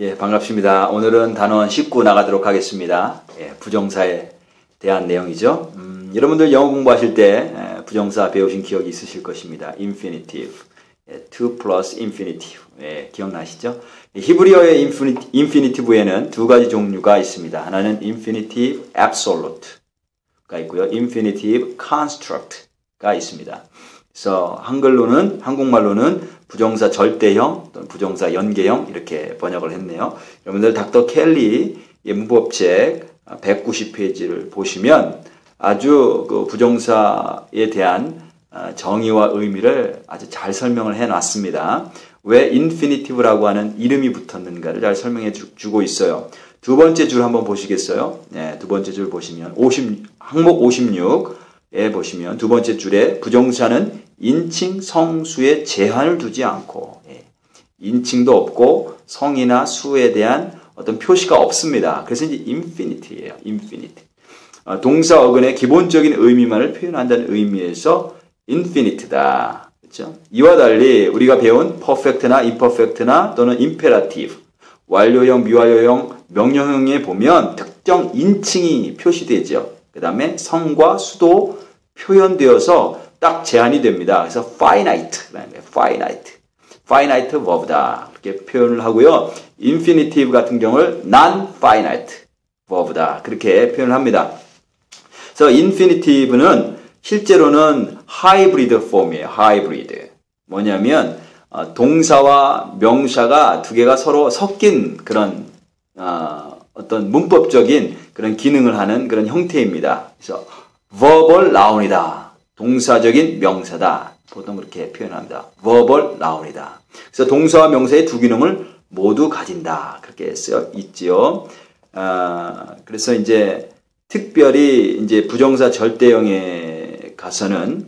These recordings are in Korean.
예, 반갑습니다. 오늘은 단원 19 나가도록 하겠습니다. 예, 부정사에 대한 내용이죠. 여러분들 영어 공부하실 때 부정사 배우신 기억이 있으실 것입니다. infinitive, to plus infinitive, 예, 기억나시죠? 히브리어의 infinitive에는 두 가지 종류가 있습니다. 하나는 infinitive absolute가 있고요. infinitive construct가 있습니다. 그래서 한국말로는 부정사 절대형 또는 부정사 연계형 이렇게 번역을 했네요. 여러분들 닥터 켈리의 문법책 190페이지를 보시면 아주 그 부정사에 대한 정의와 의미를 아주 잘 설명을 해놨습니다. 왜 infinitive라고 하는 이름이 붙었는가를 잘 설명해 주고 있어요. 두 번째 줄 한번 보시겠어요? 네, 두 번째 줄 보시면 항목 56에 보시면 두 번째 줄에 부정사는 인칭, 성수에 제한을 두지 않고 인칭도 없고 성이나 수에 대한 어떤 표시가 없습니다. 그래서 이제 infinite예요. infinite. 동사 어근의 기본적인 의미만을 표현한다는 의미에서 infinite다. 그렇죠? 이와 달리 우리가 배운 perfect나 imperfect나 또는 imperative, 완료형, 미완료형, 명령형에 보면 특정 인칭이 표시되죠. 그 다음에 성과 수도 표현되어서 딱 제한이 됩니다. 그래서 finite verb다. 이렇게 표현을 하고요. infinitive 같은 경우를 non-finite verb다. 그렇게 표현을 합니다. 그래서 infinitive는 실제로는 hybrid form이에요. hybrid. 뭐냐면 동사와 명사가 두 개가 서로 섞인 그런 어떤 문법적인 그런 기능을 하는 그런 형태입니다. 그래서 verbal noun이다. 동사적인 명사다. 보통 그렇게 표현합니다. verbal noun이다. 그래서 동사와 명사의 두 기능을 모두 가진다. 그렇게 쓰여 있지요. 그래서 이제 특별히 이제 부정사 절대형에 가서는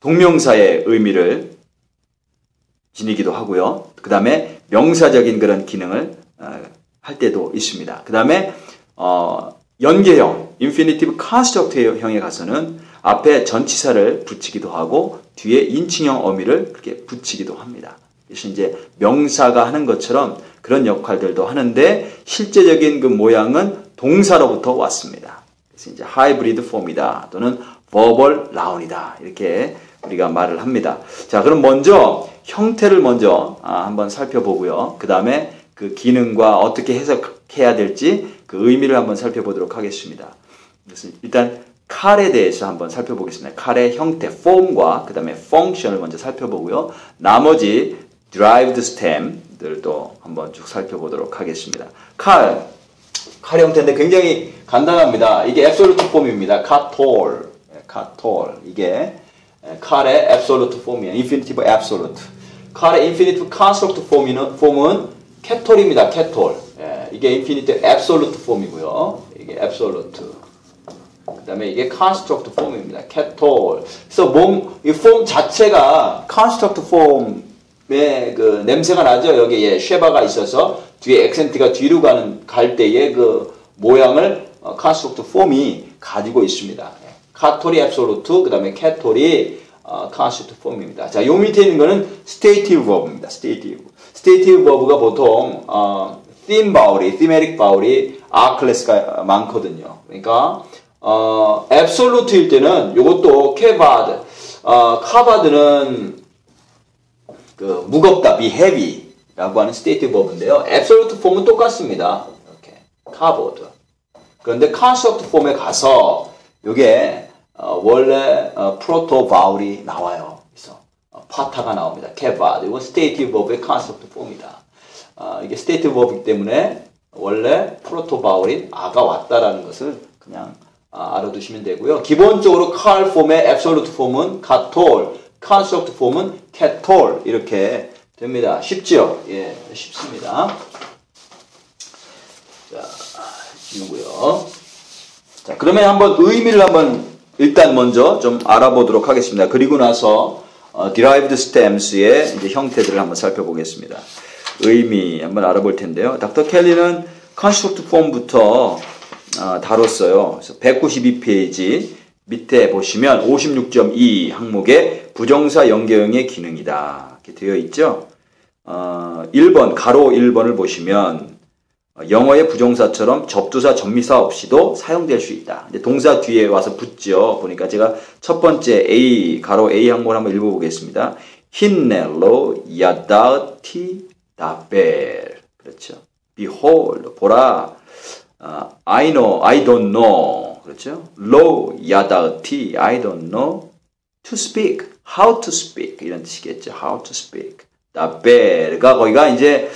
동명사의 의미를 지니기도 하고요. 그 다음에 명사적인 그런 기능을 할 때도 있습니다. 그 다음에 연계형, infinitive construct형에 가서는 앞에 전치사를 붙이기도 하고 뒤에 인칭형 어미를 그렇게 붙이기도 합니다. 그래서 이제 명사가 하는 것처럼 그런 역할들도 하는데 실제적인 그 모양은 동사로부터 왔습니다. 그래서 이제 hybrid form이다 또는 verbal noun이다 이렇게 우리가 말을 합니다. 자, 그럼 먼저 형태를 먼저 한번 살펴보고요. 그 다음에 그 기능과 어떻게 해석해야 될지 그 의미를 한번 살펴보도록 하겠습니다. 그래서 일단 칼에 대해서 한번 살펴보겠습니다. 칼의 형태, 폼과 그 다음에 function을 먼저 살펴보고요. 나머지 derived stem들도 한번 쭉 살펴보도록 하겠습니다. 칼 형태인데 굉장히 간단합니다. 이게 absolute form입니다. catol. 이게 칼의 absolute form이에요. infinitive absolute. 칼의 infinitive construct form은 catol입니다. catol. 이게 infinitive absolute form이고요. 이게 absolute. 그 다음에 이게 construct form입니다. catol. 그래서 이 폼 자체가 construct form의 그 냄새가 나죠. 여기에 쉐바가 있어서 뒤에 액센트가 뒤로 갈 때의 그 모양을 construct form이 가지고 있습니다. catol이 absolute, 그 다음에 catol이 construct form입니다. 자, 요 밑에 있는 거는 stative verb입니다. stative verb가 보통 thematic vowel이 R 클래스가 많거든요. 그러니까 absolute일 때는 요것도 카바드는 그 무겁다, be heavy라고 하는 stative verb인데요. absolute form은 똑같습니다. 이렇게 covered. 그런데 construct form에 가서 요게 원래 proto vowel이 나와요. 그래서 파타가 나옵니다. kevad. 이건 stative verb의 construct form이다. 이게 stative verb이기 때문에 원래 proto vowel인 아가 왔다라는 것을 그냥 알아두시면 되고요. 기본적으로 car form의 absolute form은 catol, construct form은 catol 이렇게 됩니다. 쉽죠? 예, 쉽습니다. 자, 지우고요. 자, 그러면 한번 의미를 일단 먼저 좀 알아보도록 하겠습니다. 그리고 나서 derived stems의 이제 형태들을 한번 살펴보겠습니다. 의미 한번 알아볼 텐데요. 닥터 켈리는 construct form부터 다뤘어요. 그래서 192페이지 밑에 보시면 56.2 항목에 부정사 연계형의 기능이다. 이렇게 되어 있죠. 1번, 가로 1번을 보시면 영어의 부정사처럼 접두사, 접미사 없이도 사용될 수 있다. 이제 동사 뒤에 와서 붙죠. 보니까 제가 첫 번째 A, 가로 A 항목을 한번 읽어보겠습니다. 힌넬로 야다티 다벨. 그렇죠. Behold, 보라. I know, I don't know. 그렇죠. Lo 야다티, I don't know. To speak, how to speak. 이런 뜻이겠죠. How to speak. 다벨가 거기가 이제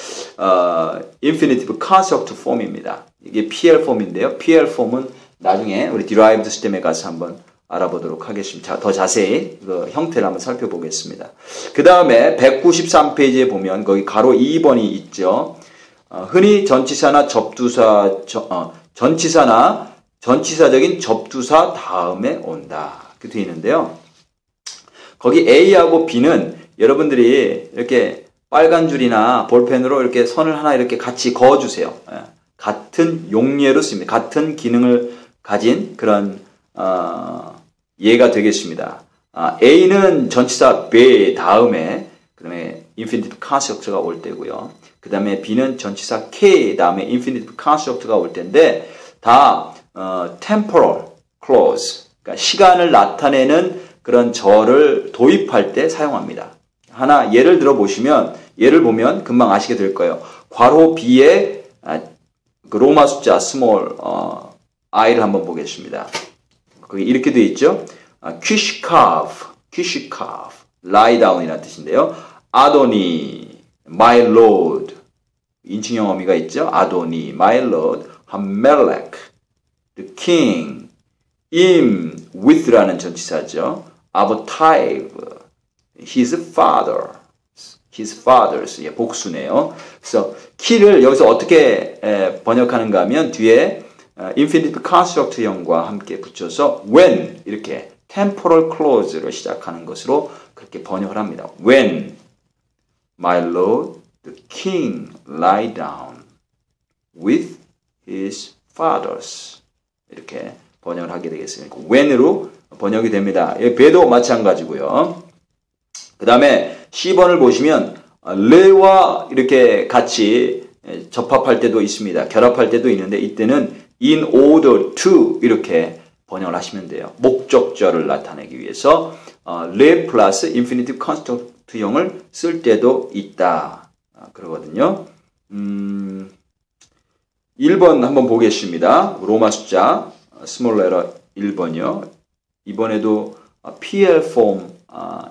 infinitive construct form입니다. 이게 PL 폼인데요. PL 폼은 나중에 우리 derived 시스템에 가서 한번 알아보도록 하겠습니다. 더 자세히 그 형태를 한번 살펴보겠습니다. 그 다음에 193페이지에 보면 거기 가로 2번이 있죠. 흔히 전치사나 접두사, 전치사나 전치사적인 접두사 다음에 온다. 이렇게 되어 있는데요. 거기 A하고 B는 여러분들이 이렇게 빨간 줄이나 볼펜으로 이렇게 선을 하나 이렇게 같이 그어주세요. 같은 용례로 씁니다. 같은 기능을 가진 그런 예가 되겠습니다. A는 전치사 be 다음에 그다음에 infinitive construct가 올 때고요. 그 다음에 B는 전치사 K 다음에 infinitive construct가 올 때인데 다 temporal clause, 그러니까 시간을 나타내는 그런 절을 도입할 때 사용합니다. 하나 예를 들어 보시면 예를 보면 금방 아시게 될 거예요. 괄호 B에 그 로마 숫자 small i를 한번 보겠습니다. 거기 이렇게 되어 있죠. 퀴시카프, lie down이라는 뜻인데요. 아도니, my lord, 인칭형 어미가 있죠. 아도니, my lord, 하멜렉, the king, with라는 전치사죠. 아보타이브, his fathers, 예, 복수네요. 그래서 키를 여기서 어떻게 번역하는가 하면 뒤에 infinitive construct형과 함께 붙여서 when 이렇게 temporal clause로 시작하는 것으로 그렇게 번역을 합니다. When my lord the king lie down with his fathers 이렇게 번역을 하게 되겠습니다. when으로 번역이 됩니다. 배도 마찬가지고요. 그 다음에 C번을 보시면 레와 이렇게 같이 접합할 때도 있습니다. 결합할 때도 있는데 이때는 in order to 이렇게 번역을 하시면 돼요. 목적절을 나타내기 위해서 레 플러스 infinitive construct형을 쓸 때도 있다. 그러거든요. 1번 한번 보겠습니다. 로마 숫자 small letter 1번이요. 이번에도 PL form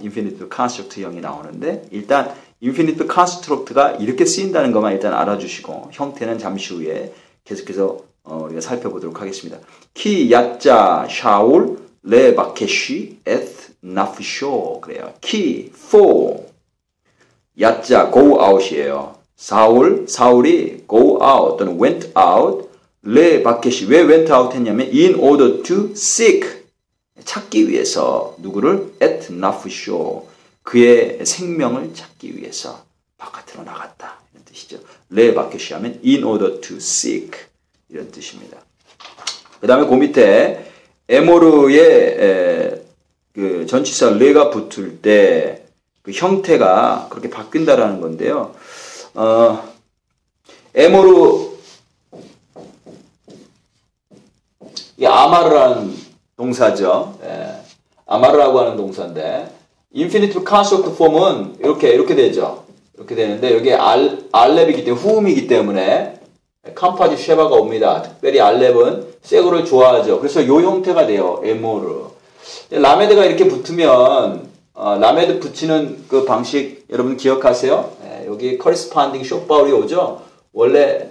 infinitive construct형이 나오는데 일단 infinitive construct가 이렇게 쓰인다는 것만 일단 알아주시고 형태는 잠시 후에 계속해서 우리가 살펴보도록 하겠습니다. 키 야자 샤울 레 바케시 에트 나프쇼 그래요. 키 for 야자 go out이에요. 사울이 go out 또는 went out 레 바케시 왜 went out 했냐면 in order to seek 찾기 위해서 누구를 at 나프쇼 그의 생명을 찾기 위해서 바깥으로 나갔다 이런 뜻이죠. 레 바케시 하면 in order to seek 이런 뜻입니다. 그 다음에 그 밑에 에모르의 그 전치사 레가 붙을 때 그 형태가 그렇게 바뀐다라는 건데요. 에모르 이 아마르라는 동사죠. 아마르라고 하는 동사인데 infinitive construct form은 이렇게 되죠. 이렇게 되는데 여기 알렙이기 때문에 후음이기 때문에 캄파지 쉐바가 옵니다. 특별히 알렙은 세고를 좋아하죠. 그래서 이 형태가 돼요. 에모르. 라메드가 이렇게 붙으면 라메드 붙이는 그 방식 여러분 기억하세요? 여기 corresponding 숏바울이 오죠. 원래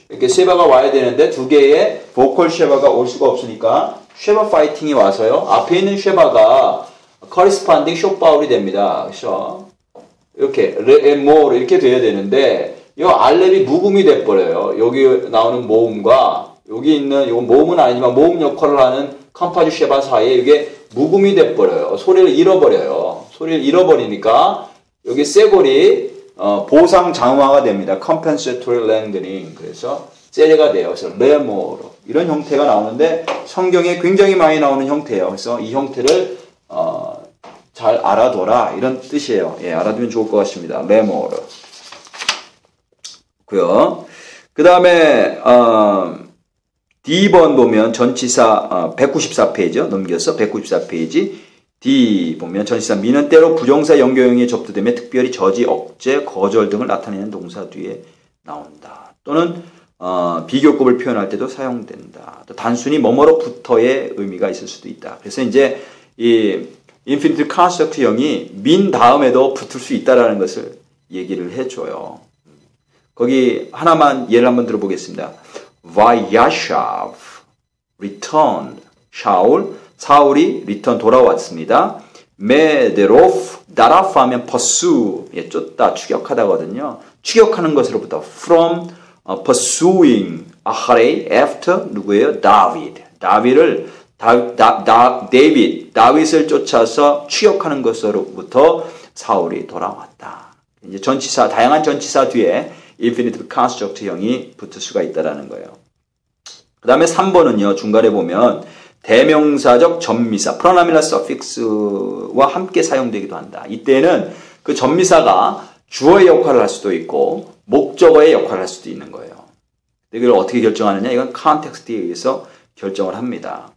이렇게 쉐바가 와야 되는데 두 개의 보컬 쉐바가 올 수가 없으니까 쉐바 파이팅이 와서요. 앞에 있는 쉐바가 corresponding 숏바울이 됩니다. 그래서 이렇게 레모르 이렇게 돼야 되는데 이 알렙이 묵음이 돼버려요. 여기 나오는 모음과 여기 있는 이 모음은 아니지만 모음 역할을 하는 캄파주 쉐바 사이에 이게 묵음이 돼버려요. 소리를 잃어버려요. 소리를 잃어버리니까 여기 쇠골이 보상 장화가 됩니다. compensatory lengthening. 그래서 세레가 돼요. 그래서 레모르 이런 형태가 나오는데 성경에 굉장히 많이 나오는 형태예요. 그래서 이 형태를 잘 알아둬라 이런 뜻이에요. 예, 알아두면 좋을 것 같습니다. 레모르. 고요. 그 다음에 D번 보면 전치사 194페이지 넘겨서 194페이지 D 보면 전치사 미는 때로 부정사 연결형에 접두되며 특별히 저지, 억제, 거절 등을 나타내는 동사 뒤에 나온다. 또는 비교급을 표현할 때도 사용된다. 또 단순히 뭐뭐로부터의 의미가 있을 수도 있다. 그래서 이제 이 인피니트 컨스트럭트형이 민 다음에도 붙을 수 있다라는 것을 얘기를 해줘요. 거기 하나만 예를 한번 들어보겠습니다. Vayashav returned. 사울이 return 돌아왔습니다. Mederov daraf 하면 pursue 쫓다 추격하다거든요. 추격하는 것으로부터 from pursuing 아하레이 after 누구예요? 다윗을 쫓아서 추격하는 것으로부터 사울이 돌아왔다. 이제 전치사 다양한 전치사 뒤에 infinitive construct형이 붙을 수가 있다라는 거예요. 그 다음에 3번은요. 중간에 보면 대명사적 전미사 pronominal suffix와 함께 사용되기도 한다. 이때는 그 전미사가 주어의 역할을 할 수도 있고 목적어의 역할을 할 수도 있는 거예요. 이걸 어떻게 결정하느냐? 이건 컨텍스트에 의해서 결정을 합니다.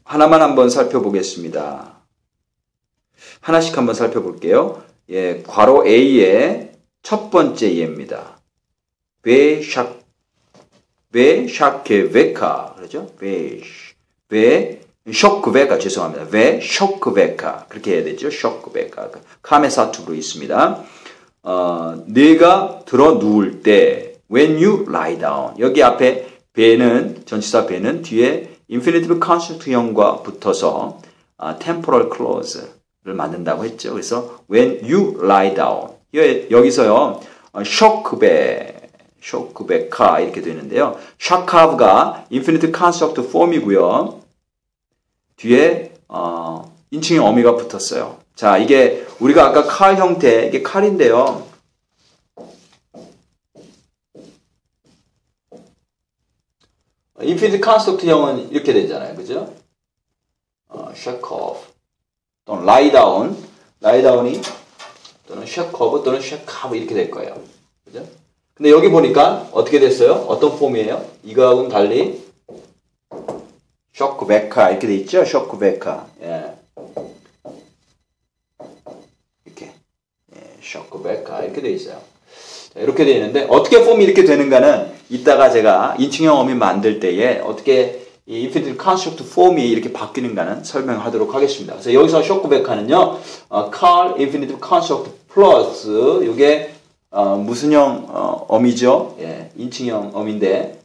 하나만 한번 살펴보겠습니다. 하나씩 한번 살펴볼게요. 예, 괄호 A의 첫 번째 예입니다. 베샤케베카 그렇죠? 쇼크베카 죄송합니다. 쇼크베카 그렇게 해야 되죠. 쇼크베카 카메사투로 있습니다. 네가 들어 누울 때 when you lie down 여기 앞에 배는 전치사 배는 뒤에 infinitive construct형과 붙어서 temporal clause를 만든다고 했죠. 그래서 when you lie down 여기서요 쇼크베카 이렇게 되는데요. 샤카브가 infinitive construct form이고요. 뒤에 인칭의 어미가 붙었어요. 자, 이게 우리가 아까 칼 형태 이게 칼인데요. 인피니트 컨스트럭트형은 이렇게 되잖아요. 그죠? shake off 또는 lie down이 또는 shake off 또는 shake off 이렇게 될 거예요. 그죠? 근데 여기 보니까 어떻게 됐어요? 어떤 폼이에요? 이거하고는 달리 쇼크베카 이렇게 돼 있죠? 쇼크베카. 예. 이렇게. 예, 쇼크베카 이렇게 돼 있어요. 자, 이렇게 돼 있는데 어떻게 폼이 이렇게 되는가는 이따가 제가 인칭형 어미 만들 때에 어떻게 이 인피니트 컨스트럭트 폼이 이렇게 바뀌는가는 설명하도록 하겠습니다. 그래서 여기서 쇼크베카는요. 칼 인피니트 컨스트럭트 플러스 이게 무슨 형 어미죠? 예, 인칭형 어미인데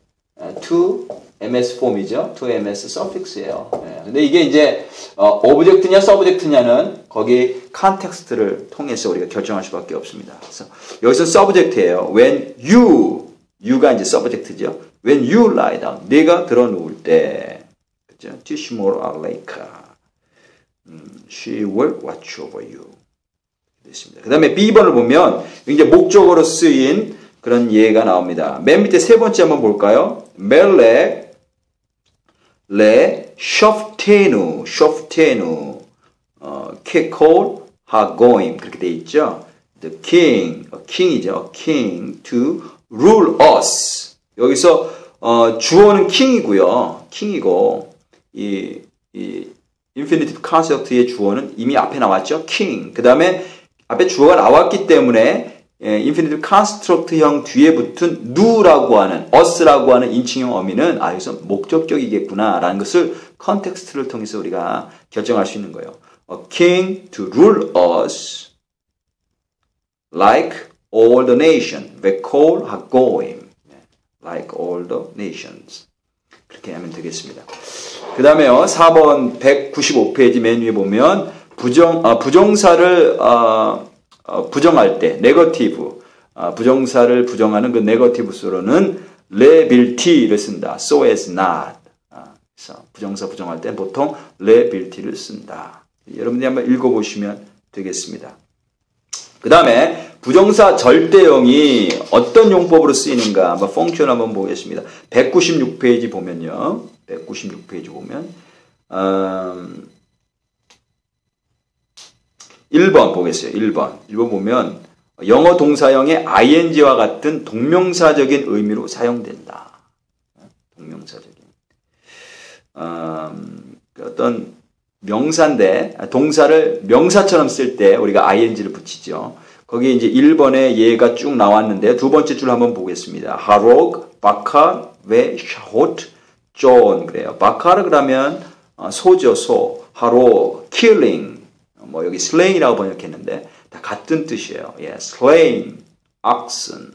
to ms 폼이죠. to ms 서픽스예요. 예, 근데 이게 이제 오브젝트냐 서브젝트냐는 거기 컨텍스트를 통해서 우리가 결정할 수밖에 없습니다. 그래서 여기서 서브젝트예요. when you가 이제 서브젝트죠. when you lie down 네가 들어 누울 때 그죠? Tishmor Aleika she will watch over you. 그 다음에 B번을 보면 이제 목적어로 쓰인 그런 예가 나옵니다. 맨 밑에 세 번째 한번 볼까요? 멜렉 레 쇼프테누 케콜 하고임 그렇게 돼 있죠. The king이죠. king to rule us. 여기서 주어는 king이고요. king이고 이 infinitive construct의 주어는 이미 앞에 나왔죠. king. 그 다음에 앞에 주어가 나왔기 때문에 infinitive construct형 뒤에 붙은 누라고 하는 us라고 하는 인칭형 어미는 여기서 목적격이겠구나라는 것을 컨텍스트를 통해서 우리가 결정할 수 있는 거예요. A king to rule us like all the nations. 베콜 하고임 like all the nations. 그렇게 하면 되겠습니다. 그 다음에요. 4번 195페이지 맨 위에 보면 부정사를 부정할 때 네거티브 부정사를 부정하는 그 네거티브 수로는 liability를 쓴다. so as not. 그래서 부정사 부정할 때 보통 liability를 쓴다. 여러분들이 한번 읽어보시면 되겠습니다. 그 다음에 부정사 절대형이 어떤 용법으로 쓰이는가 한번 펑션 한번 보겠습니다. 196페이지 보면요. 196페이지 보면 1번 보겠어요. 1번 보면 영어 동사형의 ing와 같은 동명사적인 의미로 사용된다. 동명사적인. 어떤 명사인데 동사를 명사처럼 쓸 때 우리가 ing를 붙이죠. 거기 이제 1번에 예가 쭉 나왔는데 두 번째 줄 한번 보겠습니다. 하록, 바카, 웨, 샤호트, 존 그래요. 바카르 그러면 소죠, 소. 하록, killing. 뭐 여기 slaying이라고 번역했는데 다 같은 뜻이에요. 예, slaying, oxen.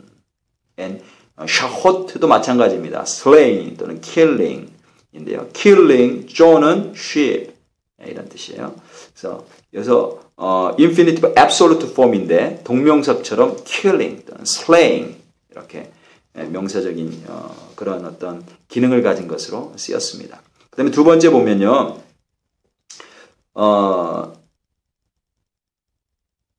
and 샤호트도 마찬가지입니다. slaying 또는 killing인데요. killing, 존은 sheep. 이런 뜻이에요. 그래서 여기서 infinitive absolute form인데 동명사처럼 killing 또는 slaying 이렇게 명사적인 그런 어떤 기능을 가진 것으로 쓰였습니다. 그 다음에 두 번째 보면요.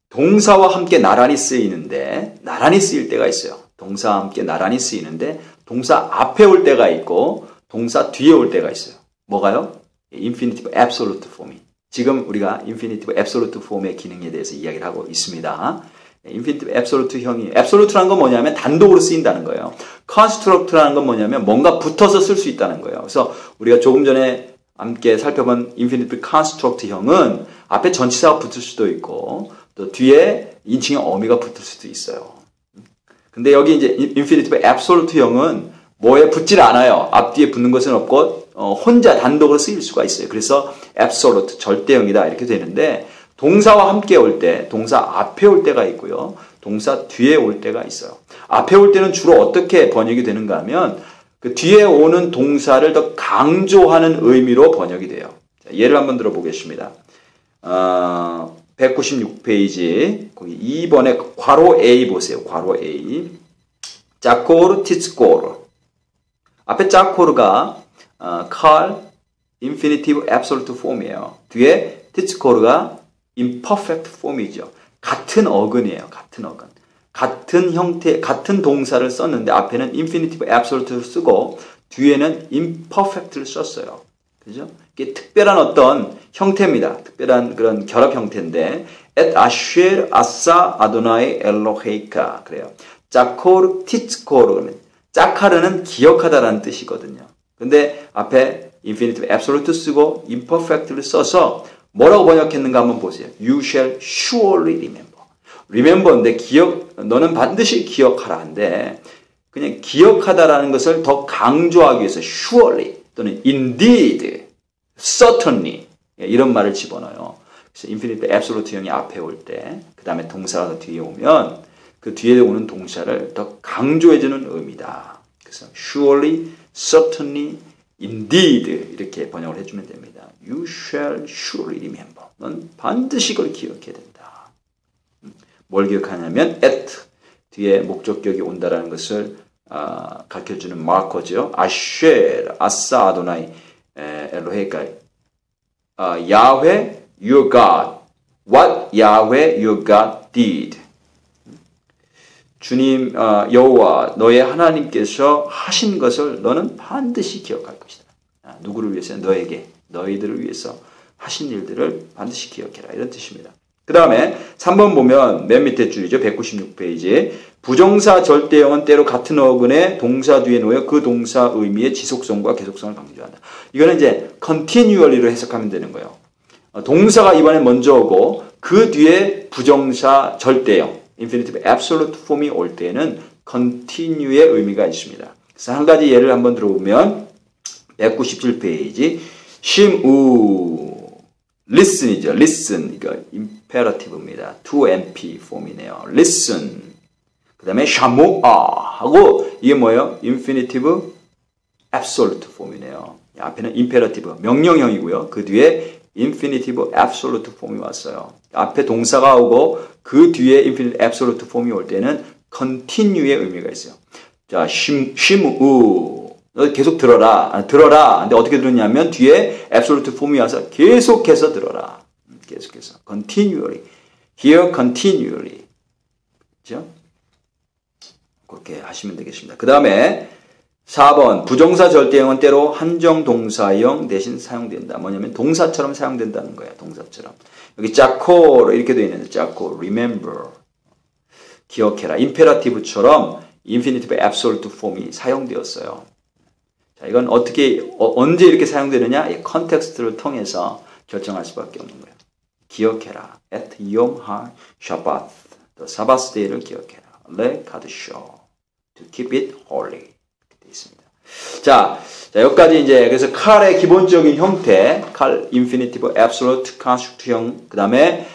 동사와 함께 나란히 쓰이는데 나란히 쓰일 때가 있어요. 동사와 함께 나란히 쓰이는데 동사 앞에 올 때가 있고 동사 뒤에 올 때가 있어요. 뭐가요? infinitive absolute form이. 지금 우리가 infinitive absolute form의 기능에 대해서 이야기를 하고 있습니다. infinitive absolute 형이 absolute라는 건 뭐냐면 단독으로 쓰인다는 거예요. construct라는 건 뭐냐면 뭔가 붙어서 쓸 수 있다는 거예요. 그래서 우리가 조금 전에 함께 살펴본 infinitive construct 형은 앞에 전치사가 붙을 수도 있고 또 뒤에 인칭의 어미가 붙을 수도 있어요. 근데 여기 이제 infinitive absolute 형은 뭐에 붙질 않아요. 앞뒤에 붙는 것은 없고 혼자 단독으로 쓰일 수가 있어요. 그래서 absolute 절대형이다 이렇게 되는데 동사와 함께 올 때, 동사 앞에 올 때가 있고요. 동사 뒤에 올 때가 있어요. 앞에 올 때는 주로 어떻게 번역이 되는가 하면 그 뒤에 오는 동사를 더 강조하는 의미로 번역이 돼요. 자, 예를 한번 들어보겠습니다. 196페이지 거기 2번에 괄호 A 보세요. 괄호 A. 짜코르 티츠코르. 앞에 짜코르가 칼 infinitive absolute form이에요. 뒤에 티츠코르가 imperfect form이죠. 같은 어근이에요. 같은 어근. 같은 형태, 같은 동사를 썼는데 앞에는 infinitive absolute를 쓰고 뒤에는 imperfect를 썼어요. 그죠? 이게 특별한 어떤 형태입니다. 특별한 그런 결합 형태인데 et asher asa adonai Eloheka 그래요. 짜코르 티츠코르 그러면 짜카르는 기억하다라는 뜻이거든요. 근데 앞에 infinitive absolute 쓰고 imperfect를 써서 뭐라고 번역했는가 한번 보세요. You shall surely remember. remember인데 너는 반드시 기억하라 한데 그냥 기억하다라는 것을 더 강조하기 위해서 surely 또는 indeed, certainly 이런 말을 집어넣어요. 그래서 infinitive absolute 형이 앞에 올 때 그 다음에 동사가 더 뒤에 오면 그 뒤에 오는 동사를 더 강조해주는 의미다. 그래서 surely, certainly, indeed 이렇게 번역을 해주면 됩니다. You shall surely remember. 넌 반드시 그걸 기억해야 된다. 뭘 기억하냐면 at 뒤에 목적격이 온다라는 것을 가르쳐주는 마커죠. 아쉘, 아사, 아도나이, 엘로헤가 야훼, your God. What Yahweh your God did. 주님 여호와 너의 하나님께서 하신 것을 너는 반드시 기억할 것이다. 누구를 위해서? 너희들을 위해서 하신 일들을 반드시 기억해라. 이런 뜻입니다. 그 다음에 3번 보면 맨 밑에 줄이죠. 196페이지. 부정사 절대형은 때로 같은 어근에 동사 뒤에 놓여 그 동사 의미의 지속성과 계속성을 강조한다. 이거는 이제 continually로 해석하면 되는 거예요. 동사가 이번에 먼저 오고 그 뒤에 부정사 절대형 infinitive absolute form이 올 때에는 continue의 의미가 있습니다. 그래서 한 가지 예를 한번 들어보면 197페이지 심우 listen이죠. listen 이거 imperative입니다. to MP form이네요. listen 그 다음에 shamu'a 하고 이게 뭐예요? infinitive absolute form이네요. 앞에는 imperative 명령형이고요. 그 뒤에 infinitive absolute form이 왔어요. 앞에 동사가 오고 그 뒤에 infinitive absolute form이 올 때는 continue의 의미가 있어요. 자, 심우 너 계속 들어라. 근데 어떻게 들었냐면 뒤에 absolute form이 와서 계속해서 들어라. 계속해서 continually. Hear continually. 그렇죠? 그렇게 하시면 되겠습니다. 그 다음에 4번 부정사 절대형은 때로 한정 동사형 대신 사용된다. 뭐냐면 동사처럼 사용된다는 거예요. 동사처럼. 여기 짜코 이렇게 되어 있는데 짜코 remember. 기억해라. 임페라티브처럼 인피니티브 앱솔루트 폼이 사용되었어요. 자, 이건 어떻게 언제 이렇게 사용되느냐? 이 컨텍스트를 통해서 결정할 수밖에 없는 거예요. 기억해라. at Yom HaShabbat. 사바스 데이를 기억해라. le kadoshо. to keep it holy. 되어 있습니다. 자, 여기까지 이제 그래서 칼의 기본적인 형태, 칼 인피니티브 앱솔루트 컨스트럭트형, 그다음에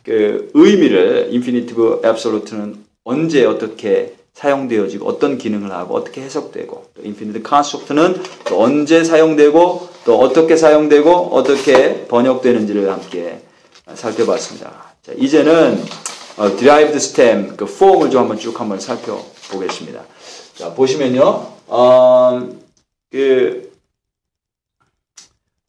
그 의미를 인피니티브 앱솔루트는 언제 어떻게 사용되어지고 어떤 기능을 하고 어떻게 해석되고 또 인피니티브 컨스트럭트는 또 언제 사용되고 또 어떻게 사용되고 어떻게 번역되는지를 함께 살펴봤습니다. 자, 이제는 derived stem 그 폼을 좀 한번 쭉 한번 살펴보겠습니다. 자, 보시면요.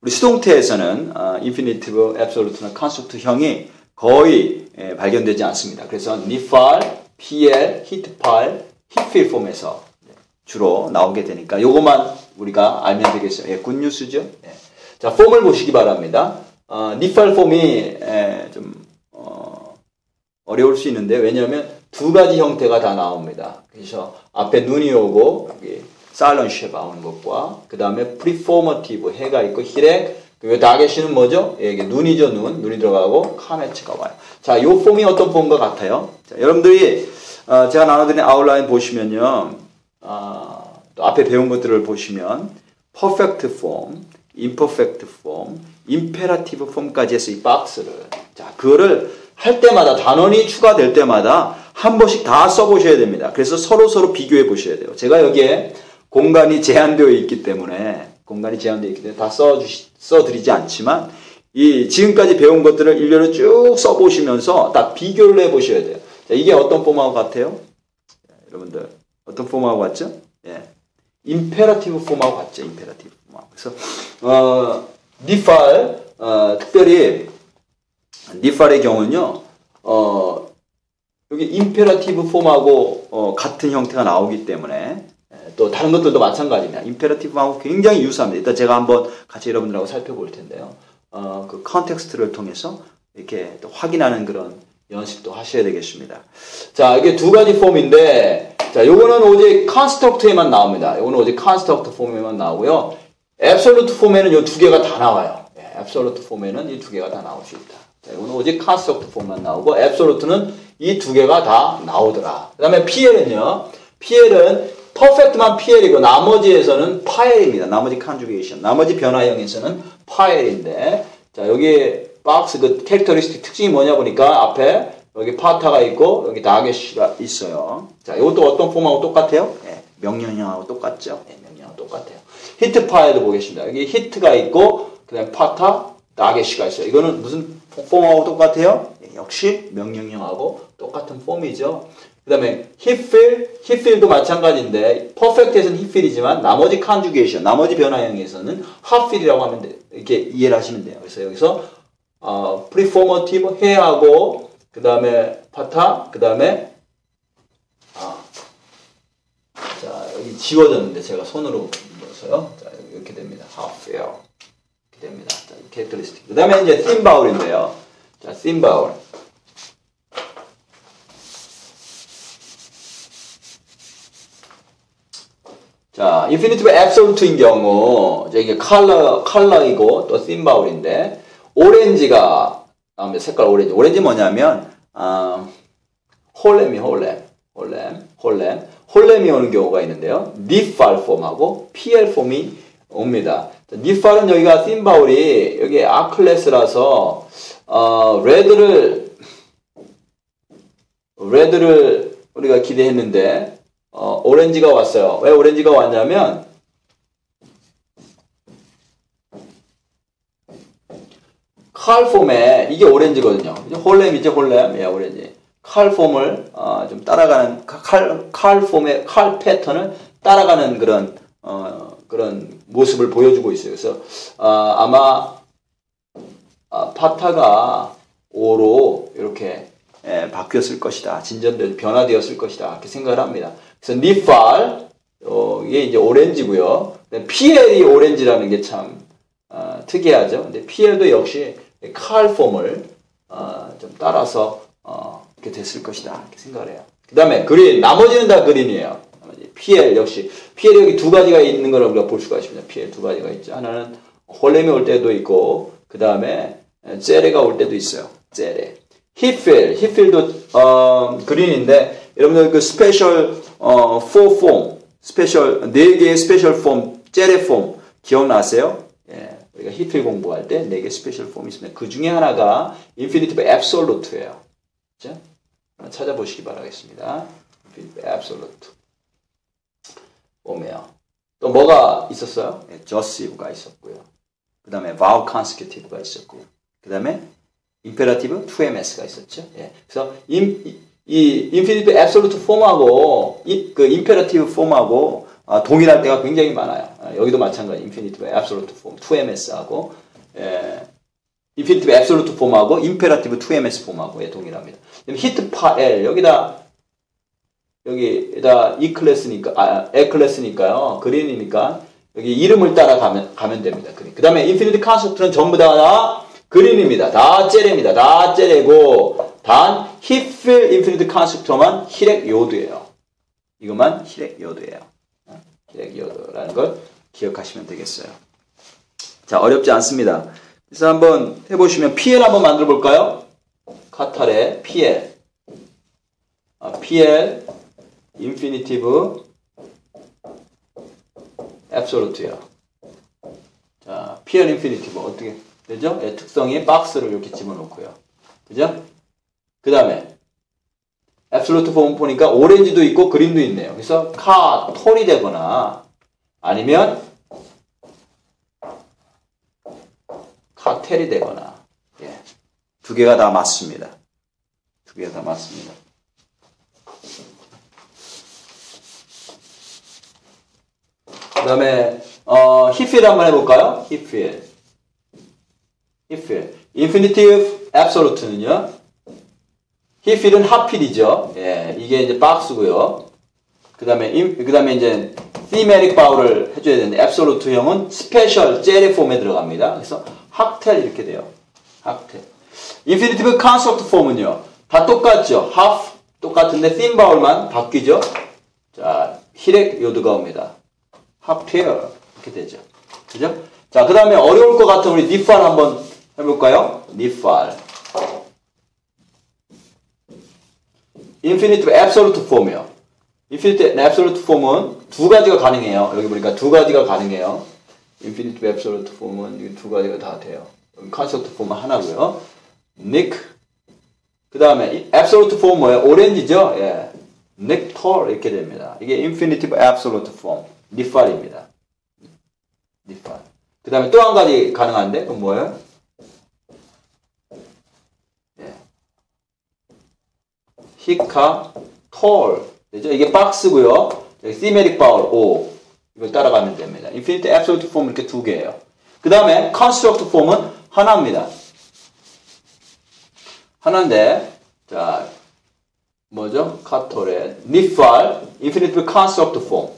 우리 수동태에서는 인피니티브 앱솔루트나 컨스트럭트형이 거의 발견되지 않습니다. 그래서 니팔, PL, 히트팔, 히필 폼에서 주로 나오게 되니까 요것만 우리가 알면 되겠어요. 예, 굿뉴스죠. 예. 자, 폼을 보시기 바랍니다. 니팔 폼이 좀 어려울 수 있는데 왜냐하면 두 가지 형태가 다 나옵니다. 그래서 앞에 눈이 오고 여기 사일런 쉐바 오는 것과 그 다음에 프리포머티브 해가 있고 히렉 그 다게시는 뭐죠? 예, 이게 눈이죠. 눈이 들어가고 카메츠가 와요. 자, 요 폼이 어떤 폼과 같아요? 자, 여러분들이 제가 나눠드린 아웃라인 보시면요. 또 앞에 배운 것들을 보시면 perfect form, imperfect form, imperative form까지 해서 이 박스를 자, 그거를 할 때마다 단원이 추가될 때마다 한 번씩 다 써보셔야 됩니다. 그래서 서로 비교해 보셔야 돼요. 제가 여기에 공간이 제한되어 있기 때문에 다 써드리지 않지만 이 지금까지 배운 것들을 일렬로 쭉 써보시면서 다 비교를 해보셔야 돼요. 자, 이게 어떤 폼하고 같아요? 여러분들 어떤 폼하고 같죠? 예, 임페라티브 폼하고 같죠. 임페라티브 폼하고. 그래서 니팔 특별히 니팔의 경우는요. 여기 임페라티브 폼하고 같은 형태가 나오기 때문에 또 다른 것들도 마찬가지입니다. 임페라티브하고 굉장히 유사합니다. 일단 제가 한번 같이 여러분들하고 살펴볼 텐데요. 그 컨텍스트를 통해서 이렇게 또 확인하는 그런 연습도 하셔야 되겠습니다. 자, 이게 두 가지 폼인데, 자, 요거는 오직 컨스트럭트에만 나옵니다. 요거는 오직 컨스트럭트 폼에만 나오고요. 앱솔루트 폼에는 요 두 개가 다 나와요. 예, 앱솔루트 폼에는 이 두 개가 다 나올 수 있다. 자, 이거는 오직 컨스트럭트 폼만 나오고, 앱솔루트는 이 두 개가 다 나오더라. 그 다음에 PL은요. PL은 퍼펙트만 PL이고 나머지에서는 파엘입니다. 나머지 컨주게이션. 나머지 변화형에서는 파엘인데 자, 여기 박스 그 캐릭터리스틱 특징이 뭐냐 보니까 앞에 여기 파타가 있고 여기 다게시가 있어요. 자, 이것도 어떤 폼하고 똑같아요? 네, 명령형하고 똑같죠? 네, 명령하고 똑같아요. 히트 파일도 보겠습니다. 여기 히트가 있고 그다음에 파타, 다게시가 있어요. 이거는 무슨 폼하고 똑같아요? 네, 역시 명령형하고 똑같은 폼이죠. 그 다음에 힙필도 마찬가지인데 퍼펙트에서는 힙필이지만 나머지 컨주게이션, 나머지 변화형에서는 핫필이라고 하면 돼. 이렇게 이해를 하시면 돼요. 그래서 여기서 프리포머티브 해하고 그 다음에 파타, 그 다음에 자, 여기 지워졌는데 제가 손으로 넣어서요. 자, 이렇게 됩니다. 핫필 이렇게 됩니다. 자, 캐릭터리스틱. 그 다음에 이제 팀바울인데요. 자, 팀바울. 자, 인피니티브 앱솔루트인 경우, 이게 컬러이고, 또 심바울인데, 오렌지가, 색깔 오렌지. 오렌지 뭐냐면, 홀렘이 오는 경우가 있는데요. 니팔 폼하고 PL 폼이 옵니다. 니팔은 여기가 심바울이, 여기 아클래스라서, 레드를 우리가 기대했는데, 오렌지가 왔어요. 왜 오렌지가 왔냐면 칼폼에 이게 오렌지거든요. 홀렘이죠, 홀렘. 예, 오렌지. 칼폼을 좀 따라가는 칼폼의 칼 패턴을 따라가는 그런 모습을 보여주고 있어요. 그래서 아마 파타가 오로 이렇게 바뀌었을 것이다. 변화되었을 것이다. 이렇게 생각을 합니다. 그래서 니팔 이게 이제 오렌지고요. PL이 오렌지라는 게 참 특이하죠. 근데 PL도 역시 칼폼을 좀 따라서 이렇게 됐을 것이다. 이렇게 생각을 해요. 그 다음에 그린, 나머지는 다 그린이에요. 나머지 PL 역시 PL 여기 두 가지가 있는 걸 우리가 볼 수가 있습니다. PL 두 가지가 있죠. 하나는 홀렘이 올 때도 있고 그 다음에 제레가 올 때도 있어요. 제레. 히필도 그린인데 여러분들 그 스페셜 4폼 스페셜 4개의 스페셜 폼 제레 폼 기억나세요? 예, 우리가 히필 공부할 때 4개 스페셜 폼이 있습니다. 그 중에 하나가 인피니티브 앱솔루트예요. 그렇죠? 한번 찾아보시기 바라겠습니다. 인피니티브 앱솔루트 폼이에요. 또 뭐가 있었어요? 예, 저시브가 있었고요. 그 다음에 vowel consecutive가 있었고 그 다음에 임페라티브 2MS가 있었죠. 예. 그래서 이 인피니티브 앱솔루트 폼하고 그 임페라티브 폼하고 동일할 때가 굉장히 많아요. 여기도 마찬가지 인피니티브 앱솔루트 폼 2MS하고 인피니티브 앱솔루트 폼하고 임페라티브 2MS 폼하고 예, 동일합니다. 히트 파엘 여기다 E 클래스니까 E 클래스니까요. 그린이니까 여기 이름을 따라 가면 됩니다. 그 다음에 인피니티 컨셉트는 전부 다 그린입니다. 다 째레입니다. 다 째레고 단 히필 인피니티 컨셉트만 힐액 요드예요. 이것만 힐액 요드예요. 힐액 요드라는 걸 기억하시면 되겠어요. 자, 어렵지 않습니다. 그래서 한번 해보시면 PL 한번 만들어 볼까요? 카탈의 PL PL 인피니티브 앱솔루트요. 자, PL 인피니티브 어떻게 되죠? 예, 특성이 박스를 이렇게 집어넣고요. 그죠? 그 다음에 앱솔루트 폼 보니까 오렌지도 있고 그린도 있네요. 그래서 톨이 되거나 아니면 칵테일이 되거나 예, 두 개가 다 맞습니다. 두 개가 다 맞습니다. 그 다음에 히필 한번 해볼까요? 히필 인피니티브 앱솔루트는요. 히필은 하필이죠. 예, 이게 이제 박스고요. 그 다음에 이제 thematic vowel을 해줘야 되는데 앱솔루트형은 스페셜 젤리 폼에 들어갑니다. 그래서 학텔 이렇게 돼요. 학텔. 인피니티브 컨셉트 폼은요. 다 똑같죠. half 똑같은데 theme vowel만 바뀌죠. 자, 힐액 요드가 옵니다. 학텔 이렇게 되죠. 그죠? 자, 그 다음에 어려울 것 같은 우리 니팔 한번 해볼까요? 니팔. 인피니티브 앱솔루트 폼이요. 인피니티브 앱솔루트 폼은 두 가지가 가능해요. 여기 보니까 두 가지가 가능해요. 인피니티브 앱솔루트 폼은 두 가지가 다 돼요. 컨셉트 폼은 하나고요. 닉. 그 다음에 앱솔루트 폼 뭐예요? 오렌지죠? 예. 닉톨 이렇게 됩니다. 이게 인피니티브 앱솔루트 폼. 니팔입니다. 니팔. 그 다음에 또 한 가지 가능한데 그건 뭐예요? 예. 히카 톨. 되죠? 이게 박스고요. 여기 thematic vowel O. 이걸 따라가면 됩니다. infinite absolute form 이렇게 두 개예요. 그 다음에 construct form은 하나입니다. 하나인데 자 뭐죠? 카톨의 니팔 infinitive construct form.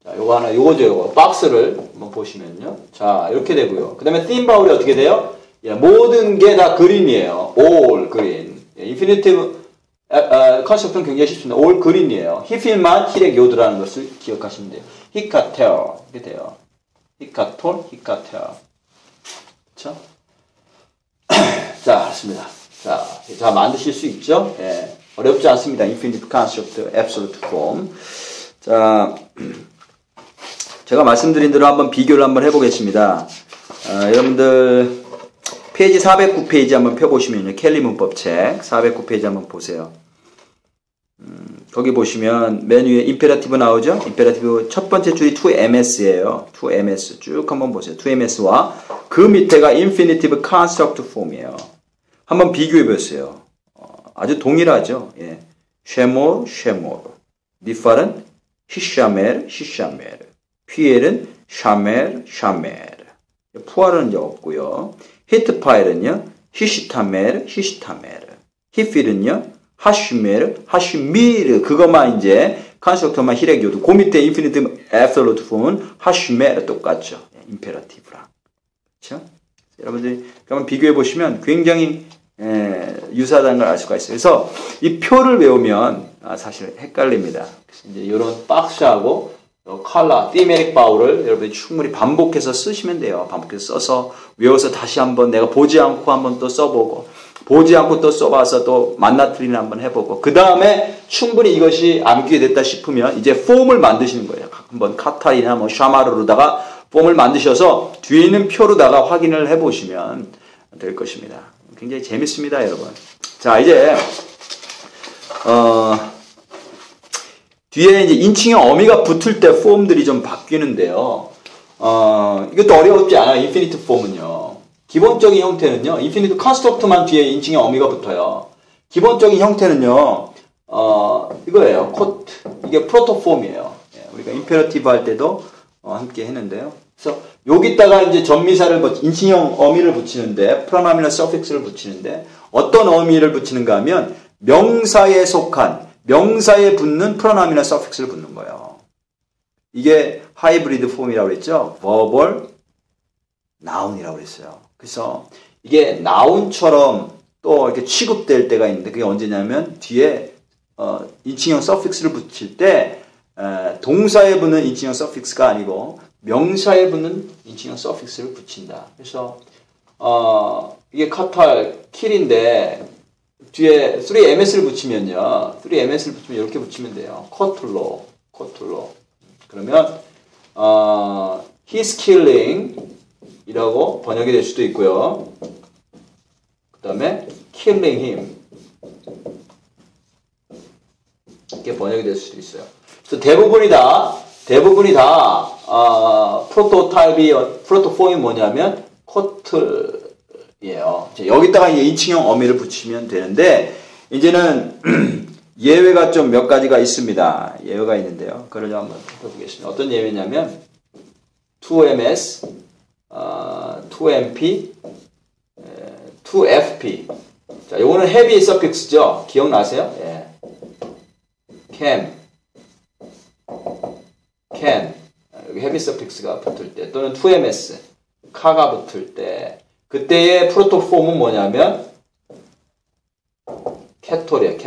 자, 요거 하나, 요거죠, 요거. 박스를 한번 보시면요. 자, 이렇게 되고요. 그 다음에 theme vowel이 어떻게 돼요? 예, 모든 게 다 그린이에요. all green. 예, infinitive 컨셉트는 굉장히 쉽습니다. all green이에요. 히필만 힐액 요드라는 것을 기억하시면 돼요. 히카텔. 이렇게 돼요. 히카톨, 히카텔. 그쵸? 자, 맞습니다. 자, 만드실 수 있죠? 예, 어렵지 않습니다. infinitive concept, absolute form. 자, 제가 말씀드린 대로 한번 비교를 한번 해보겠습니다. 여러분들 페이지 409페이지 한번 펴보시면요. 켈리 문법 책 409페이지 한번 보세요. 거기 보시면 맨 위에 임페라티브 나오죠? 임페라티브 첫 번째 줄이 2MS예요. 2MS 쭉 한번 보세요. 2MS와 그 밑에가 infinitive construct form이에요. 한번 비교해 보세요. 아주 동일하죠? 예. 쉐몰, 쉐몰. 니팔은 히샤멜, 히샤멜. 피엘은 샤멜, 샤멜. 푸알은 이제 없고요. 히트파일은요. 히시타멜, 히시타멜. 히필은요. 하시멜, 하시미르. 그것만 이제 컨스트럭터만 힐액요도. 그 밑에 인피니티브 앱솔루트 폼은 하시멜 똑같죠. 임페라티브랑. 그렇죠? 여러분들이 한번 비교해 보시면 굉장히 유사하다는 걸 알 수가 있어요. 그래서 이 표를 외우면 사실 헷갈립니다. 그래서 이제 이런 박스하고 컬러, thematic 바울을 여러분이 충분히 반복해서 쓰시면 돼요. 반복해서 써서 외워서 다시 한번 내가 보지 않고 한번 또 써보고 보지 않고 또 써봐서 또 만나트리는 한번 해보고 그 다음에 충분히 이것이 암기가 됐다 싶으면 이제 폼을 만드시는 거예요. 한번 카타이나 뭐 샤마르로다가 폼을 만드셔서 뒤에 있는 표로다가 확인을 해보시면 될 것입니다. 굉장히 재밌습니다, 여러분. 자, 이제 뒤에 이제 인칭형 어미가 붙을 때 폼들이 좀 바뀌는데요. 이것도 어렵지 않아요. 인피니트 폼은요. 기본적인 형태는요. 인피니트 컨스트럭트만 뒤에 인칭형 어미가 붙어요. 기본적인 형태는요. 이거예요. 코트. 이게 프로토폼이에요. 우리가 임페러티브 할 때도 함께 했는데요. 그래서 여기다가 이제 전미사를 인칭형 어미를 붙이는데 프로나미널 서픽스를 붙이는데 어떤 어미를 붙이는가 하면 명사에 속한 명사에 붙는 프로나미널 서픽스를 붙는 거예요. 이게 하이브리드 폼이라고 그랬죠. verbal noun이라고 그랬어요. 그래서 이게 noun처럼 또 이렇게 취급될 때가 있는데 그게 언제냐면 뒤에 인칭형 서픽스를 붙일 때 동사에 붙는 인칭형 서픽스가 아니고 명사에 붙는 인칭형 서픽스를 붙인다. 그래서 이게 카탈 킬인데 뒤에 3MS를 붙이면요. 3MS를 붙이면 이렇게 붙이면 돼요. 코툴로. 그러면 he's killing 이라고 번역이 될 수도 있고요. 그 다음에 killing him 이렇게 번역이 될 수도 있어요. 그래서 대부분이 다 프로토폼이 뭐냐면 코틀이에요. 여기다가 이제 인칭형 어미를 붙이면 되는데 이제는 예외가 좀 몇 가지가 있습니다. 예외가 있는데요. 그걸 좀 한번 해보겠습니다. 어떤 예외냐면 2ms, 2mp, 2fp. 자, 요거는 헤비 서픽스죠. 기억나세요? 예. can, 여기 헤비 서픽스가 붙을 때, 또는 2ms, 카가 붙을 때, 그때의 프로토폼은 뭐냐면, 캐톨이에요,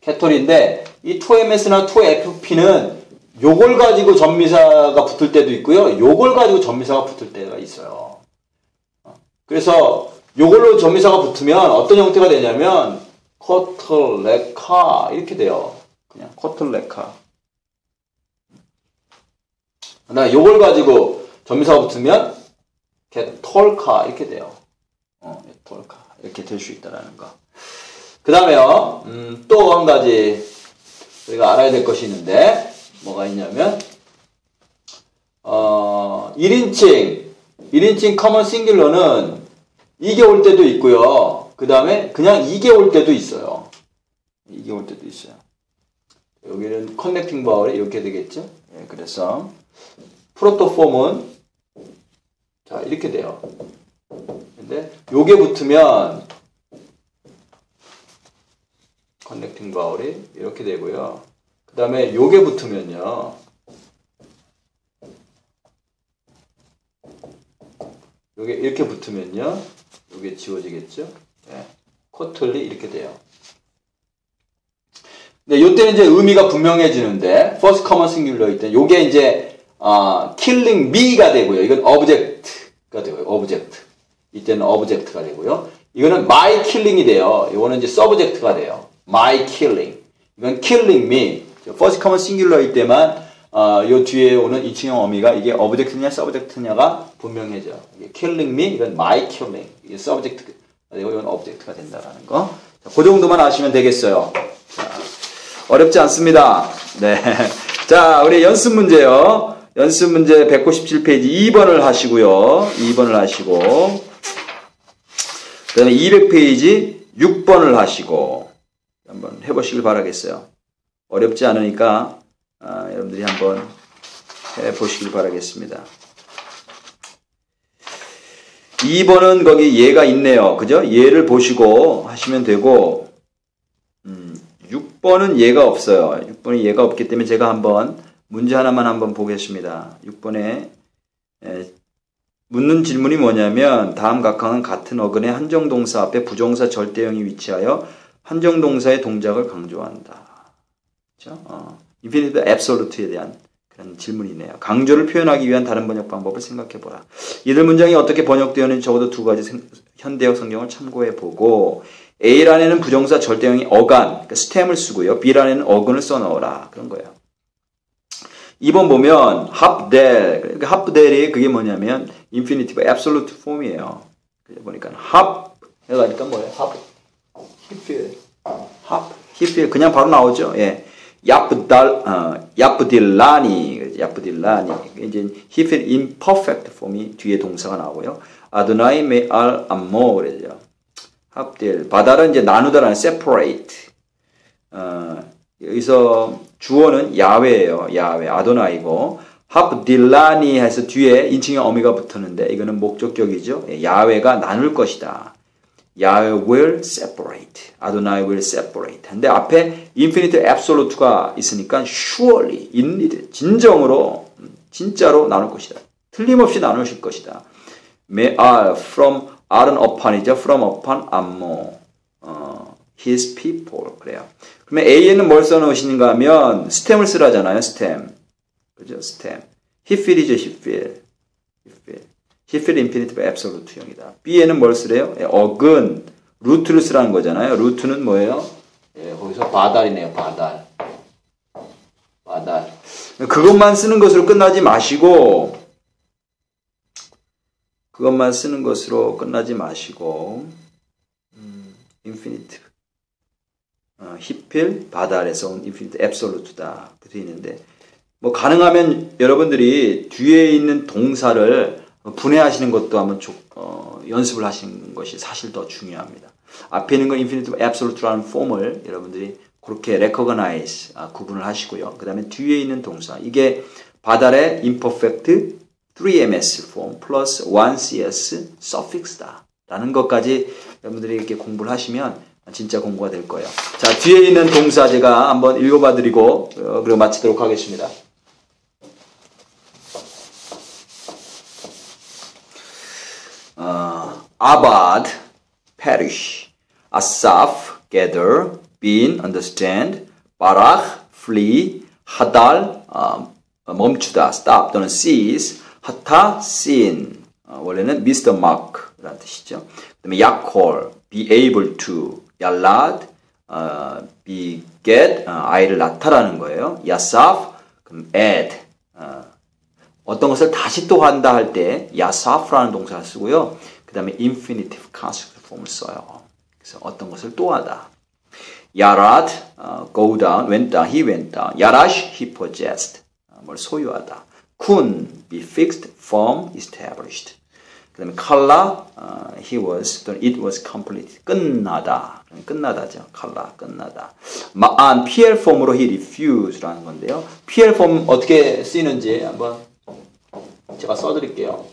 캐톨인데, 이 2ms나 2fp는 요걸 가지고 전미사가 붙을 때도 있고요, 요걸 가지고 전미사가 붙을 때가 있어요. 그래서 요걸로 전미사가 붙으면 어떤 형태가 되냐면, 코틀레카, 이렇게 돼요. 그냥 코틀레카. 그다음에 요걸 가지고 전미사가 붙으면 게톨카 이렇게 돼요. 게톨카 이렇게 될 수 있다라는 거. 그 다음에요. 또 한 가지 우리가 알아야 될 것이 있는데 뭐가 있냐면 1인칭 커먼 싱귤러는 이게 올 때도 있고요. 그 다음에 그냥 이게 올 때도 있어요. 이게 올 때도 있어요. 여기는 커넥팅 바울이 이렇게 되겠죠. 예, 그래서 프로토폼은 자 이렇게 돼요. 근데 요게 붙으면 커넥팅 바울이 이렇게 되고요. 그 다음에 요게 붙으면요. 요게 이렇게 붙으면요. 요게 지워지겠죠. 예, 코틀리 이렇게 돼요. 근데 요때는 이제 의미가 분명해지는데 first common singular일 때 요게 이제 killing me가 되고요. 이건 object가 되고요. object. 이때는 object가 되고요. 이거는 my killing이 돼요. 이거는 이제 subject가 돼요. my killing. 이건 killing me. first common singular일 때만 요 뒤에 오는 이칭형 어미가 이게 object냐 subject냐가 분명해져. 이게 killing me 이건 my killing. 이게 subject가 되고 이건 object가 된다라는 거. 자, 그 정도만 아시면 되겠어요. 자, 어렵지 않습니다. 네. 자, 우리 연습 문제요. 연습 문제 197페이지 2번을 하시고요. 2번을 하시고, 그 다음에 200페이지 6번을 하시고, 한번 해보시길 바라겠어요. 어렵지 않으니까, 여러분들이 한번 해보시길 바라겠습니다. 2번은 거기 예가 있네요. 그죠? 예를 보시고 하시면 되고, 6번은 예가 없어요. 6번은 예가 없기 때문에 제가 한번 문제 하나만 한번 보겠습니다. 6번에 묻는 질문이 뭐냐면 다음 각항은 같은 어근의 한정동사 앞에 부정사 절대형이 위치하여 한정동사의 동작을 강조한다. 그렇죠? 인피니트 앱솔루트에 대한 그런 질문이네요. 강조를 표현하기 위한 다른 번역 방법을 생각해보라. 이들 문장이 어떻게 번역되었는지 적어도 두 가지 현대역 성경을 참고해보고 A란에는 부정사 절대형이 어간, 그러니까 스템을 쓰고요. B란에는 어근을 써넣어라. 그런 거예요. 2번 보면 합델, 그러니까 합델이 그게 뭐냐면 인피니티브 앱솔루트 폼이에요. 그래 보니까 합 해가니까 뭐예요? 합 히필 히필 그냥 바로 나오죠. 예. 야프딜라니 이제 히필 imperfect 폼이 뒤에 동사가 나오고요. 아도나이 메알 암모 그러죠. 합딜 바다를 이제 나누다라는 separate. 여기서 주어는 야훼예요. 야훼 아도나이고 합딜라니 해서 뒤에 인칭의 어미가 붙었는데 이거는 목적격이죠. 야훼가 나눌 것이다. 야훼 will separate. 아도나이 will separate. 근데 앞에 infinite absolute가 있으니까 surely, indeed, 진짜로 나눌 것이다. 틀림없이 나누실 것이다. 메알 from R은 upon이죠. from upon 암모. his people. 그래요. 그러면 A에는 뭘 써놓으시는가 하면 스템을 쓰라잖아요. 스템. 그죠? 스템. 히필이죠. 히필. 히필 인피니티브 앱솔루트형이다. B에는 뭘 쓰래요? 어근. 루트를 쓰라는 거잖아요. 루트는 뭐예요? 예, 거기서 바달이네요. 바달. 그것만 쓰는 것으로 끝나지 마시고 인피니티브 히필 바달에서 온 인피니트 앱솔루트다. 그렇게 있는데 뭐 가능하면 여러분들이 뒤에 있는 동사를 분해하시는 것도 한번 연습을 하시는 것이 사실 더 중요합니다. 앞에 있는 건 인피니트 앱솔루트라는 폼을 여러분들이 그렇게 recognize 구분을 하시고요. 그 다음에 뒤에 있는 동사 이게 바달의 imperfect 3ms 폼 플러스 1cs suffix다 라는 것까지 여러분들이 이렇게 공부를 하시면 진짜 공부가 될 거예요. 자, 뒤에 있는 동사 제가 한번 읽어봐 드리고 그리고 마치도록 하겠습니다. Abad, perish. Asaph, gather. Bin, understand. Barak, flee. Hadal, 멈추다, stop 또는 cease. Hata, sin. 원래는 Mr. Mark라는 뜻이죠. 그 다음에 Yakol, be able to. Yalad, beget, 아이를 낳다라는 거예요. Yasaf, 그럼 add. 어떤 것을 다시 또 한다 할 때 야사프라는 동사를 쓰고요. 그 다음에 infinitive consecutive form을 써요. 그래서 어떤 것을 또 하다. 야랏, go down, went down, he went down. 야라sh, he possessed, 뭘 소유하다. 군, be fixed, firm, established. 그 다음에 칼라, he was, 또는 it was complete. 끝나다. 끝나다죠. 칼라, 끝나다. 마안, PL 폼으로 he refuse라는 건데요. PL 폼 어떻게 쓰이는지 한번 제가 써드릴게요.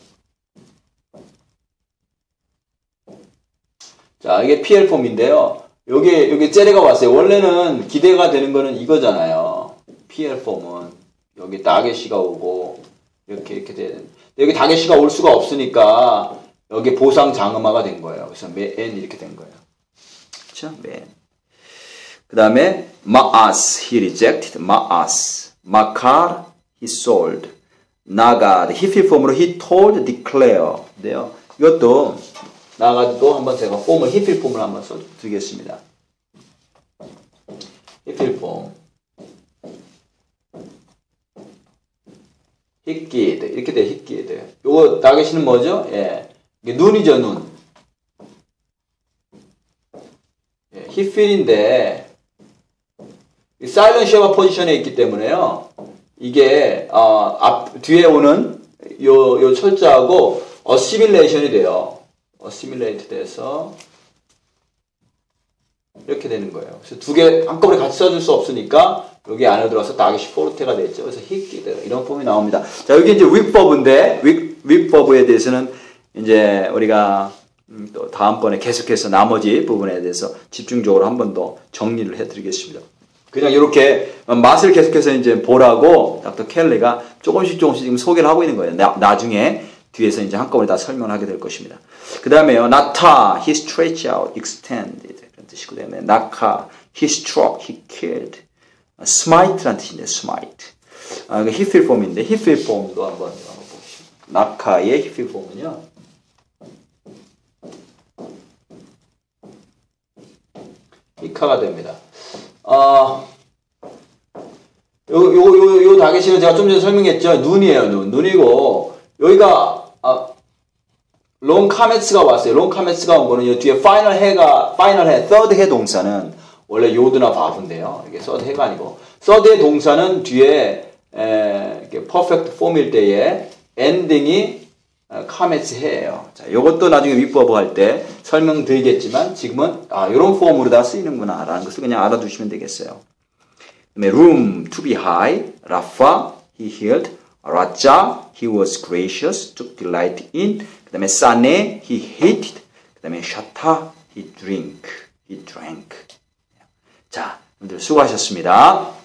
자, 이게 PL 폼인데요. 여기 째레가 왔어요. 원래는 기대가 되는 거는 이거잖아요. PL 폼은. 여기 다게시가 오고, 이렇게 되는. 여기 다게시가 올 수가 없으니까, 여기 보상 장음화가 된 거예요. 그래서 맨 이렇게 된 거예요. 그쵸? 맨. 그 다음에, 마아스, he rejected, 마아스. 마칼, he sold. 나가드, 히필 폼으로 he told, declare. 인데요. 이것도, 나가도 한번 제가 폼을, 히필 폼을 한번 써드리겠습니다. 히필 폼. 히끼드. 이렇게 돼, 히끼드. 요거, 나계시는 뭐죠? 예. 이게 눈이죠, 눈. 예, 히필인데, 사일런트 쉐어 포지션에 있기 때문에요. 이게, 뒤에 오는 요 철자하고 어시밀레이션이 돼요. 어시밀레이트 돼서 이렇게 되는 거예요. 그래서 두 개 한꺼번에 같이 써줄 수 없으니까 여기 안에 들어서 다게시 포르테가 됐죠. 그래서 히끼드 이런 폼이 나옵니다. 자, 여기 이제 윅버브인데 윅버브에 대해서는 이제 우리가 또 다음번에 계속해서 나머지 부분에 대해서 집중적으로 한 번 더 정리를 해드리겠습니다. 그냥 이렇게 맛을 계속해서 이제 보라고 닥터 켈리가 조금씩 지금 소개를 하고 있는 거예요. 나중에 뒤에서 이제 한꺼번에 다 설명을 하게 될 것입니다. 그 다음에요. 나타, he stretched out, extended. 그런 뜻이고, 그 다음에 낙하, he struck, he killed. smite라는 뜻인데, smite. 그 히필폼인데, 히필폼도 한번 보시죠. 낙하의 히필폼은요. 이카가 됩니다. 요 다게시는 제가 좀 전에 설명했죠. 눈이에요, 눈. 눈이고, 여기가, 롱 카메츠가 왔어요. 롱 카메츠가 온 거는 이 뒤에 파이널 해, third 해 동사는 원래 요드나 바브인데요. 이게 third 해가 아니고, third 해 동사는 뒤에, perfect form일 때에 엔딩이 카메츠 해예요. 자, 요것도 나중에 윗버브 할 때 설명드리겠지만, 지금은, 요런 폼으로 다 쓰이는구나, 라는 것을 그냥 알아두시면 되겠어요. room to be high, Rafa, he healed, Raja, he was gracious, took delight in, 그 다음에 Sane, he hated, 그 다음에 Shata, he drank. 자, 여러분들 수고하셨습니다.